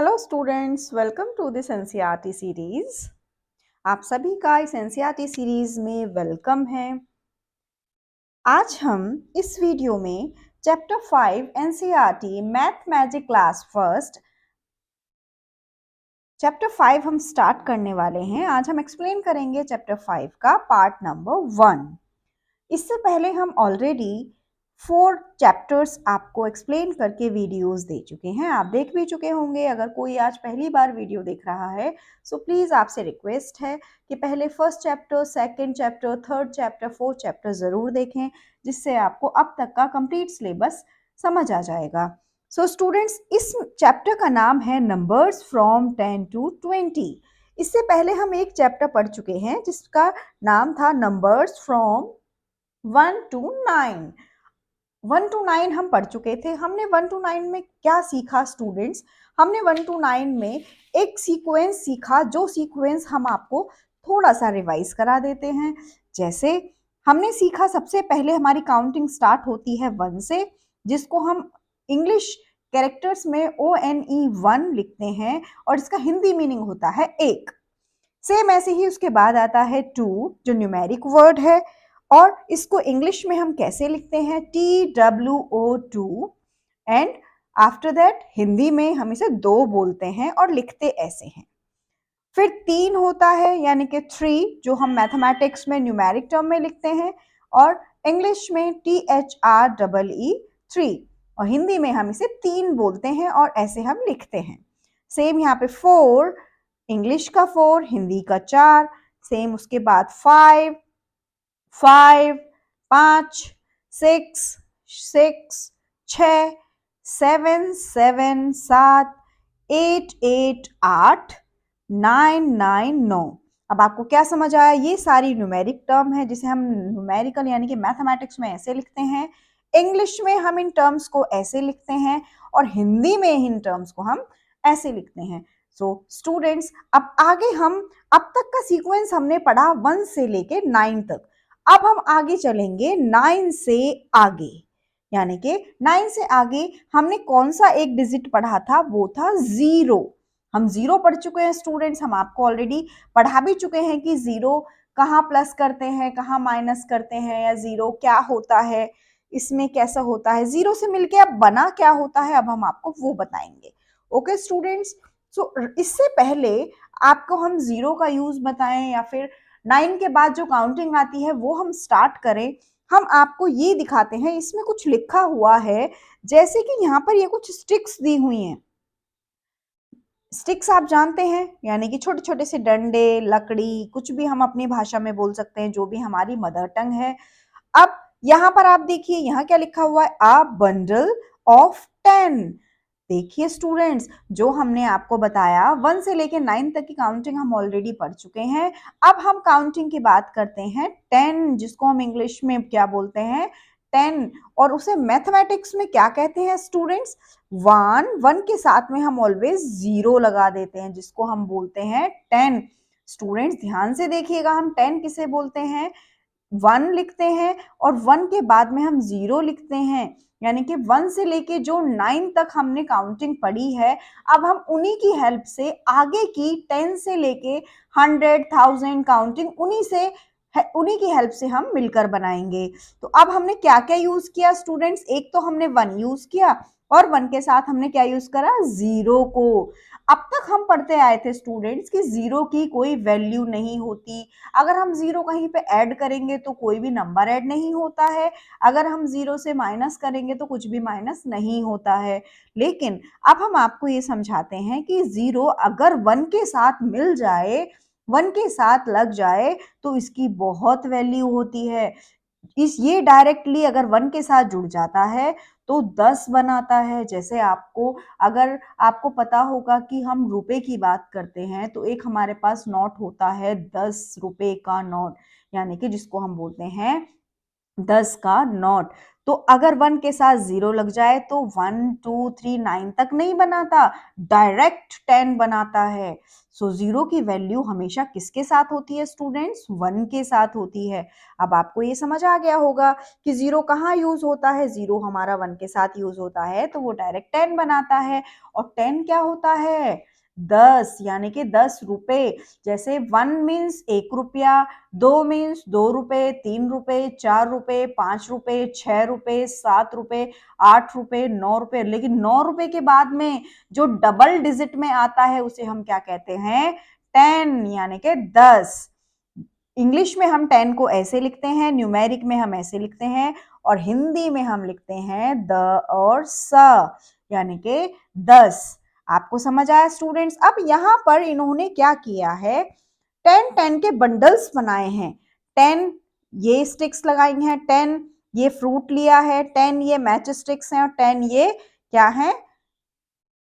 Hello students, welcome to this NCERT series. आप सभी का इस एनसीईआरटी सीरीज में वेलकम है। आज हम इस वीडियो में chapter 5 NCERT math magic class first chapter 5 हम स्टार्ट करने वाले हैं। आज हम एक्सप्लेन करेंगे चैप्टर 5 का पार्ट नंबर 1। इससे पहले हम ऑलरेडी 4 चैप्टर्स आपको एक्सप्लेन करके वीडियोस दे चुके हैं, आप देख भी चुके होंगे। अगर कोई आज पहली बार वीडियो देख रहा है सो प्लीज़ आपसे रिक्वेस्ट है कि पहले first chapter, second chapter, third chapter, fourth chapter ज़रूर देखें, जिससे आपको अब तक का कंप्लीट सिलेबस समझ आ जाएगा। सो स्टूडेंट्स, इस चैप्टर का नाम है नंबर्स फ्रॉम 10 to 20। इससे पहले हम एक चैप्टर पढ़ चुके हैं जिसका नाम था नंबर्स फ्रॉम 1 to 9। 1 to 9 हम पढ़ चुके थे। हमने 1 to 9 में क्या सीखा स्टूडेंट्स? हमने 1 to 9 में एक सीक्वेंस सीखा, जो सीक्वेंस हम आपको थोड़ा सा रिवाइज करा देते हैं। जैसे हमने सीखा, सबसे पहले हमारी काउंटिंग स्टार्ट होती है 1 से, जिसको हम इंग्लिश कैरेक्टर्स में ONE 1 लिखते हैं और इसका हिंदी मीनिंग होता है 1। सेम ऐसे ही उसके बाद आता है 2, जो न्यूमेरिक वर्ड है, और इसको इंग्लिश में हम कैसे लिखते हैं? TWO2। And after that Hindi में हम इसे 2 बोलते हैं और लिखते ऐसे हैं। फिर 3 होता है, यानी कि 3, जो हम मैथमेटिक्स में न्यूमेरिक टर्म में लिखते हैं, और इंग्लिश में THREE 3, और हिंदी में हम इसे 3 बोलते हैं और ऐसे हम लिखते हैं। सेम यहाँ पे 4, इंग्लिश का 4, हिंदी का 4। सेम उसके बाद 5, 5, 6, 6, 7, 7, 8, 8, 9, 9। अब आपको क्या समझ आया? ये सारी न्यूमेरिक टर्म है जिसे हम न्यूमेरिकल यानी कि मैथमेटिक्स में ऐसे लिखते हैं, इंग्लिश में हम इन टर्म्स को ऐसे लिखते हैं, और हिंदी में इन टर्म्स को हम ऐसे लिखते हैं। सो स्टूडेंट्स, अब आगे हम अब तक का सीक्वेंस हमने पढ़ा 1 से लेके 9 तक। अब हम आगे चलेंगे 9 से आगे, यानी कि 9 से आगे हमने कौन सा एक डिजिट पढ़ा था? वो था 0। हम 0 पढ़ चुके हैं स्टूडेंट्स। हम आपको ऑलरेडी पढ़ा भी चुके हैं कि 0 कहाँ प्लस करते हैं, कहाँ माइनस करते हैं, या 0 क्या होता है, इसमें कैसा होता है, 0 से मिलके अब बना क्या होता है, अब हम आपको वो बताएंगे। ओके स्टूडेंट्स, सो इससे पहले आपको हम 0 का यूज बताएं या फिर 9 के बाद जो काउंटिंग आती है वो हम स्टार्ट करें, हम आपको ये दिखाते हैं। इसमें कुछ लिखा हुआ है, जैसे कि यहाँ पर ये कुछ स्टिक्स दी हुई हैं। स्टिक्स आप जानते हैं, यानी कि छोटे छोटे से डंडे, लकड़ी, कुछ भी हम अपनी भाषा में बोल सकते हैं, जो भी हमारी मदर टंग है। अब यहाँ पर आप देखिए, यहाँ क्या लिखा हुआ है? A bundle of 10। देखिए स्टूडेंट्स, जो हमने आपको बताया 1 से लेके 9 तक की काउंटिंग हम ऑलरेडी पढ़ चुके हैं। अब हम काउंटिंग की बात करते हैं 10, जिसको हम इंग्लिश में क्या बोलते हैं? 10। और उसे मैथमेटिक्स में क्या कहते हैं स्टूडेंट्स? 1 के साथ में हम ऑलवेज 0 लगा देते हैं, जिसको हम बोलते हैं 10। स्टूडेंट्स ध्यान से देखिएगा, हम 10 किसे बोलते हैं? 1 लिखते हैं और 1 के बाद में हम 0 लिखते हैं, यानी कि 1 से लेके जो 9 तक हमने काउंटिंग पढ़ी है, अब हम उन्हीं की हेल्प से आगे की 10 से लेके 100, 1000 काउंटिंग उन्हीं की हेल्प से हम मिलकर बनाएंगे। तो अब हमने क्या क्या यूज किया स्टूडेंट्स? एक तो हमने 1 यूज किया, और 1 के साथ हमने क्या यूज करा? 0 को। अब तक हम पढ़ते आए थे स्टूडेंट्स कि 0 की कोई वैल्यू नहीं होती। अगर हम 0 कहीं पे ऐड करेंगे तो कोई भी नंबर ऐड नहीं होता है, अगर हम 0 से माइनस करेंगे तो कुछ भी माइनस नहीं होता है। लेकिन अब हम आपको ये समझाते हैं कि 0 अगर 1 के साथ मिल जाए, 1 के साथ लग जाए, तो इसकी बहुत वैल्यू होती है। ये डायरेक्टली अगर 1 के साथ जुड़ जाता है तो 10 बनाता है। जैसे अगर आपको पता होगा कि हम रुपए की बात करते हैं, तो एक हमारे पास नोट होता है 10 रुपए का नोट, यानी कि जिसको हम बोलते हैं 10 का नोट। तो अगर 1 के साथ 0 लग जाए तो 1 2 3 9 तक नहीं बनाता, डायरेक्ट 10 बनाता है। सो 0 की वैल्यू हमेशा किसके साथ होती है स्टूडेंट्स? 1 के साथ होती है। अब आपको ये समझ आ गया होगा कि 0 कहाँ यूज होता है? 0 हमारा 1 के साथ यूज होता है तो वो डायरेक्ट 10 बनाता है। और 10 क्या होता है? 10, यानी कि 10 रुपए। जैसे 1 मीन्स 1 रुपया, 2 मीन्स 2 रुपए, 3 रुपए, 4 रुपए, 5 रुपए, 6 रुपए, 7 रुपए, 8 रुपए, 9 रुपए। लेकिन 9 रुपए के बाद में जो डबल डिजिट में आता है उसे हम क्या कहते हैं? 10, यानी कि 10। इंग्लिश में हम 10 को ऐसे लिखते हैं, न्यूमेरिक में हम ऐसे लिखते हैं, और हिंदी में हम लिखते हैं द और स, यानी कि 10। आपको समझ आया स्टूडेंट्स? अब यहां पर इन्होंने क्या किया है? 10 के बंडल्स बनाए हैं। 10 ये स्टिक्स लगाई हैं, 10 ये फ्रूट लिया है, 10 ये मैच स्टिक्स हैं, और 10 ये क्या है?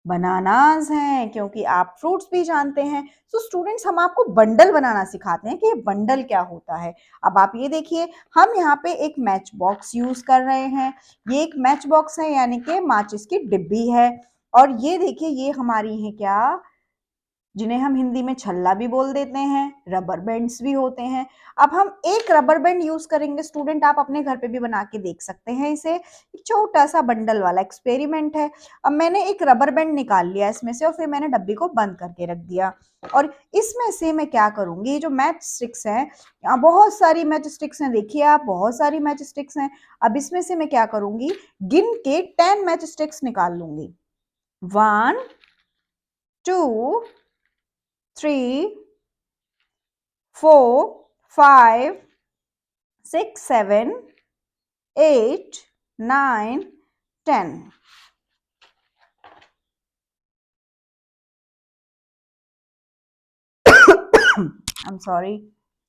बनानास हैं, क्योंकि आप फ्रूट्स भी जानते हैं। सो स्टूडेंट्स, हम आपको बंडल बनाना सिखाते हैं कि ये बंडल क्या होता है। अब आप ये देखिए, हम यहाँ पे एक मैच बॉक्स यूज कर रहे हैं। ये एक मैच बॉक्स है, यानी कि माचिस की डिब्बी है। और ये देखिए, ये हमारी है क्या? जिन्हें हम हिंदी में छल्ला भी बोल देते हैं, रबर बैंड्स भी होते हैं। अब हम एक रबर बैंड यूज करेंगे स्टूडेंट, आप अपने घर पे भी बना के देख सकते हैं इसे। एक छोटा सा बंडल वाला एक्सपेरिमेंट है। अब मैंने एक रबर बैंड निकाल लिया इसमें से, और फिर मैंने डब्बी को बंद करके रख दिया। और इसमें से मैं क्या करूंगी? ये जो मैच स्टिक्स हैं, यहाँ बहुत सारी मैच स्टिक्स हैं, देखिए आप, बहुत सारी मैच स्टिक्स हैं। अब इसमें से मैं क्या करूंगी? गिन के 10 मैच स्टिक्स निकाल लूंगी। 1 2 3 4 5 6 7 8 9 10। I am sorry.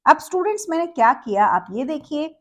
अब स्टूडेंट्स, मैंने क्या किया आप ये देखिए,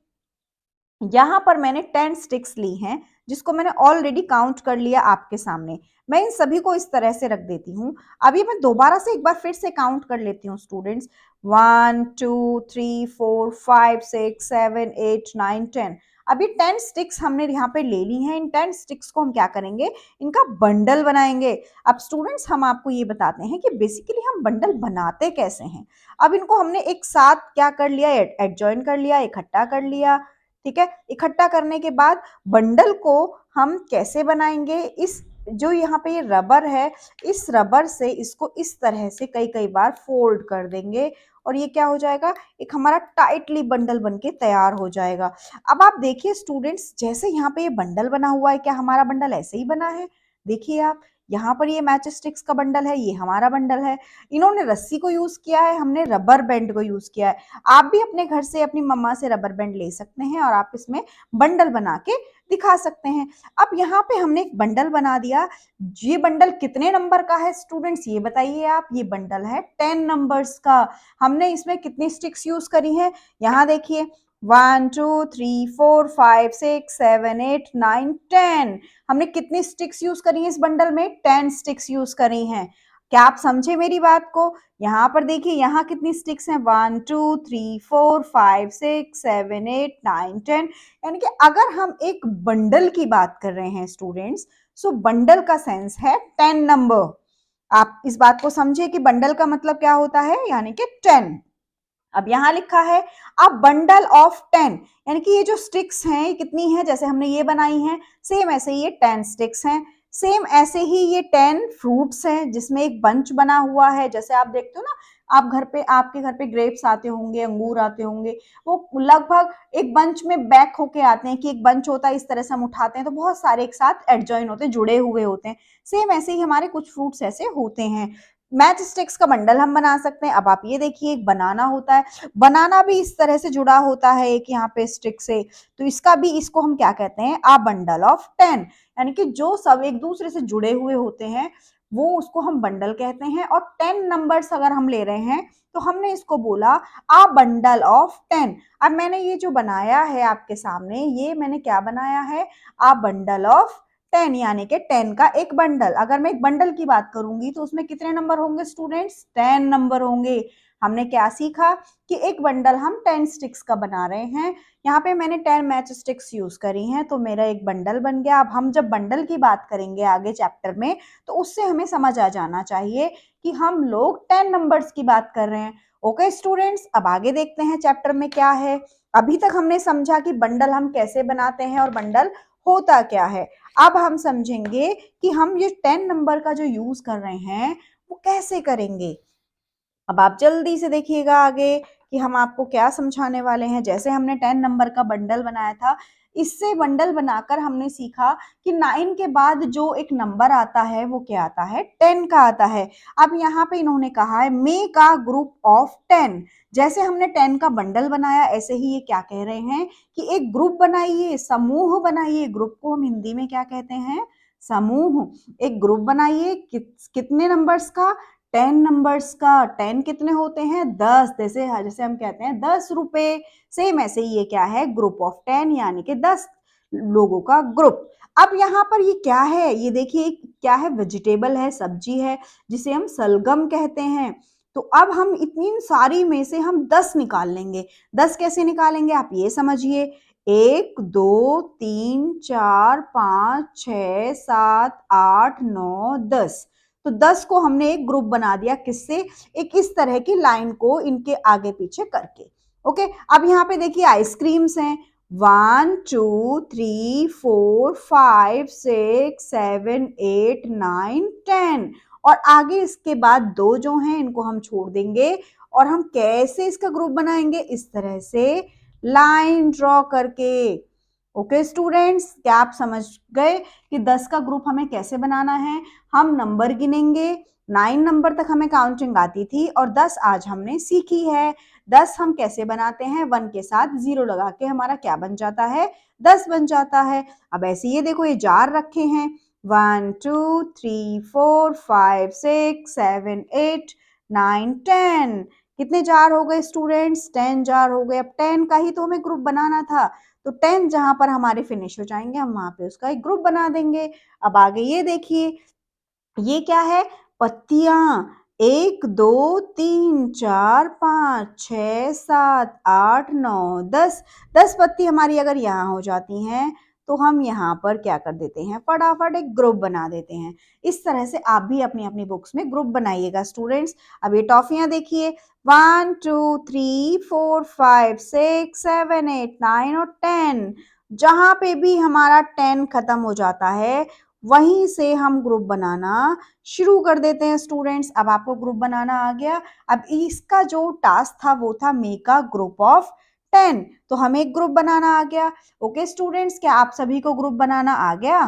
यहां पर मैंने 10 स्टिक्स ली हैं, जिसको मैंने ऑलरेडी काउंट कर लिया आपके सामने। मैं इन सभी को इस तरह से रख देती हूँ। अभी मैं दोबारा से एक बार फिर से काउंट कर लेती हूँ स्टूडेंट्स। 1 2 3 4 5 6 7 8 9 10। अभी 10 स्टिक्स हमने यहाँ पे ले ली हैं। इन 10 स्टिक्स को हम क्या करेंगे? इनका बंडल बनाएंगे। अब स्टूडेंट्स, हम आपको ये बताते हैं कि बेसिकली हम बंडल बनाते कैसे हैं। अब इनको हमने एक साथ क्या कर लिया? एडजॉइन कर लिया, इकट्ठा कर लिया। ठीक है, इकट्ठा करने के बाद बंडल को हम कैसे बनाएंगे? इस जो यहाँ पे ये रबर है, इस रबर से इसको इस तरह से कई कई बार फोल्ड कर देंगे, और ये क्या हो जाएगा? एक हमारा टाइटली बंडल बनके तैयार हो जाएगा। अब आप देखिए स्टूडेंट्स, जैसे यहाँ पे ये बंडल बना हुआ है, क्या हमारा बंडल ऐसे ही बना है? देखिए आप, यहाँ पर ये मैच स्टिक्स का बंडल है, ये हमारा बंडल है। इन्होंने रस्सी को यूज किया है, हमने रबर बैंड को यूज किया है। आप भी अपने घर से अपनी मम्मा से रबर बैंड ले सकते हैं, और आप इसमें बंडल बना के दिखा सकते हैं। अब यहाँ पे हमने एक बंडल बना दिया। ये बंडल कितने नंबर का है स्टूडेंट्स, ये बताइए आप? ये बंडल है 10 नंबर्स का। हमने इसमें कितनी स्टिक्स यूज करी हैं? यहाँ देखिए, 1 2 3 4 5 6 7 8 9 10। हमने कितनी स्टिक्स यूज करी है इस बंडल में? 10 स्टिक्स यूज करी हैं। क्या आप समझे मेरी बात को? यहाँ पर देखिए, यहाँ कितनी स्टिक्स हैं? 1 2 3 4 5 6 7 8 9 10। यानी कि अगर हम एक बंडल की बात कर रहे हैं स्टूडेंट्स, सो बंडल का सेंस है 10 नंबर। आप इस बात को समझे कि बंडल का मतलब क्या होता है, यानी कि 10। अब यहां लिखा है अ बंडल ऑफ 10, यानी कि ये जो स्टिक्स हैं ये कितनी है? जैसे हमने ये बनाई हैं, सेम ऐसे ही ये 10 स्टिक्स हैं। सेम ऐसे ही ये 10 फ्रूट्स हैं, जिसमें एक बंच बना हुआ है। जैसे आप देखते हो ना, आप घर पे, आपके घर पे ग्रेप्स आते होंगे, अंगूर आते होंगे, वो लगभग एक बंच में बैक होके आते हैं, कि एक बंच होता है, इस तरह से हम उठाते हैं तो बहुत सारे एक साथ एडजॉइन होते हैं, जुड़े हुए होते हैं। सेम ऐसे ही हमारे कुछ फ्रूट्स ऐसे होते हैं। मैच स्टिक्स का बंडल हम बना सकते हैं। अब आप ये देखिए, एक बनाना होता है, बनाना भी इस तरह से जुड़ा होता है एक यहाँ पे स्टिक से, तो इसका भी, इसको हम क्या कहते हैं? A bundle of 10। यानी कि जो सब एक दूसरे से जुड़े हुए होते हैं, वो उसको हम बंडल कहते हैं। और 10 नंबर्स अगर हम ले रहे हैं, तो हमने इसको बोला अ बंडल ऑफ 10। अब मैंने ये जो बनाया है आपके सामने, ये मैंने क्या बनाया है? अ बंडल ऑफ 10 यानी कि 10 का एक बंडल। अगर मैं एक बंडल की बात करूंगी तो उसमें कितने नंबर होंगे स्टूडेंट्स? 10 नंबर होंगे। हमने क्या सीखा कि एक बंडल हम 10 स्टिक्स का बना रहे हैं। यहाँ पे मैंने 10 मैच स्टिक्स यूज करी हैं तो मेरा एक बंडल बन गया। अब हम जब बंडल की बात करेंगे आगे चैप्टर में तो उससे हमें समझ आ जाना चाहिए कि हम लोग 10 नंबर्स की बात कर रहे हैं। ओके स्टूडेंट्स, अब आगे देखते हैं चैप्टर में क्या है। अभी तक हमने समझा कि बंडल हम कैसे बनाते हैं और बंडल होता क्या है। अब हम समझेंगे कि हम ये 10 नंबर का जो यूज कर रहे हैं वो कैसे करेंगे। अब आप जल्दी से देखिएगा आगे कि हम आपको क्या समझाने वाले हैं। जैसे हमने 10 नंबर का बंडल बनाया था, इससे बंडल बनाकर हमने सीखा कि 9 के बाद जो एक नंबर आता है वो क्या आता है? 10 का आता है। अब यहाँ पे इन्होंने कहा है मेक अ ग्रुप ऑफ 10। जैसे हमने 10 का बंडल बनाया ऐसे ही ये क्या कह रहे हैं कि एक ग्रुप बनाइए, समूह बनाइए। ग्रुप को हम हिंदी में क्या कहते हैं? समूह। एक ग्रुप बनाइए कितने नंबर्स का? 10 नंबर्स का। 10 कितने होते हैं? 10। जैसे जैसे हम कहते हैं 10 रुपए, सेम ऐसे ही ये क्या है? ग्रुप ऑफ 10 यानी कि 10 लोगों का ग्रुप। अब यहाँ पर ये क्या है? ये देखिए क्या है? वेजिटेबल है, सब्जी है, जिसे हम सलगम कहते हैं। तो अब हम इतनी सारी में से हम 10 निकाल लेंगे। 10 कैसे निकालेंगे आप ये समझिए। 1 2 3 4 5 6 7 8 9 10। तो 10 को हमने एक ग्रुप बना दिया। किससे? एक इस तरह की लाइन को इनके आगे पीछे करके। ओके, अब यहाँ पे देखिए आइसक्रीम्स हैं। 1 2 3 4 5 6 7 8 9 10। और आगे इसके बाद दो जो हैं इनको हम छोड़ देंगे। और हम कैसे इसका ग्रुप बनाएंगे? इस तरह से लाइन ड्रॉ करके। ओके स्टूडेंट्स, क्या आप समझ गए कि 10 का ग्रुप हमें कैसे बनाना है? हम नंबर गिनेंगे। 9 नंबर तक हमें काउंटिंग आती थी और 10 आज हमने सीखी है। 10 हम कैसे बनाते हैं? 1 के साथ 0 लगा के हमारा क्या बन जाता है? 10 बन जाता है। अब ऐसे ये देखो ये जार रखे हैं। 1 2 3 4 5 6 7 8 9 10। कितने जार हो गए स्टूडेंट्स? 10 जार हो गए। अब 10 का ही तो हमें ग्रुप बनाना था। तो 10 जहां पर हमारे फिनिश हो जाएंगे हम वहां पे उसका एक ग्रुप बना देंगे। अब आगे ये देखिए ये क्या है? पत्तियां। 1 2 3 4 5 6 7 8 9 10। 10 पत्ती हमारी अगर यहाँ हो जाती हैं तो हम यहाँ पर क्या कर देते हैं? फटाफट एक ग्रुप बना देते हैं। इस तरह से आप भी अपनी अपनी बुक्स में ग्रुप बनाइएगा स्टूडेंट्स। अब ये टॉफियां देखिए 1 2 3 4 5 6 7 8 9 और 10। जहां पे भी हमारा 10 खत्म हो जाता है वहीं से हम ग्रुप बनाना शुरू कर देते हैं स्टूडेंट्स। अब आपको ग्रुप बनाना आ गया। अब इसका जो टास्क था वो था मेक अ ग्रुप ऑफ 10। तो हमें एक ग्रुप बनाना आ गया। ओके स्टूडेंट्स, क्या आप सभी को ग्रुप बनाना आ गया?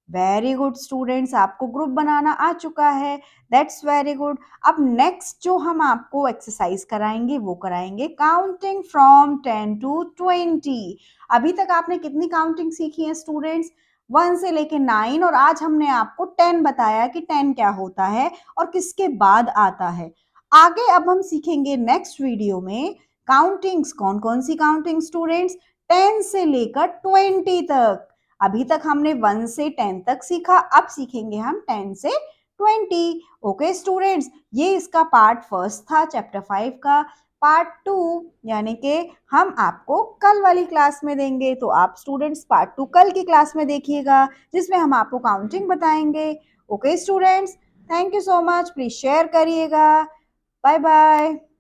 वेरी गुड स्टूडेंट्स, आपको ग्रुप बनाना आ चुका है। That's very good. अब नेक्स्ट जो हम आपको एक्सरसाइज कराएंगे वो कराएंगे काउंटिंग फ्रॉम 10 टू 20। अभी तक आपने कितनी काउंटिंग सीखी है स्टूडेंट्स? 1 से लेके 9। और आज हमने आपको 10 बताया कि 10 क्या होता है और किसके बाद आता है। आगे अब हम सीखेंगे नेक्स्ट वीडियो में काउंटिंग्स। कौन कौन सी काउंटिंग स्टूडेंट्स? 10 से लेकर 20 तक। अभी तक हमने 1 से 10 तक सीखा, अब सीखेंगे हम 10 से 20। ओके स्टूडेंट्स, ये इसका पार्ट फर्स्ट था चैप्टर 5 का। पार्ट 2 यानी कि हम आपको कल वाली क्लास में देंगे। तो आप स्टूडेंट्स पार्ट 2 कल की क्लास में देखिएगा जिसमें हम आपको काउंटिंग बताएंगे। Okay students, thank you so much. Please share करिएगा। Bye bye.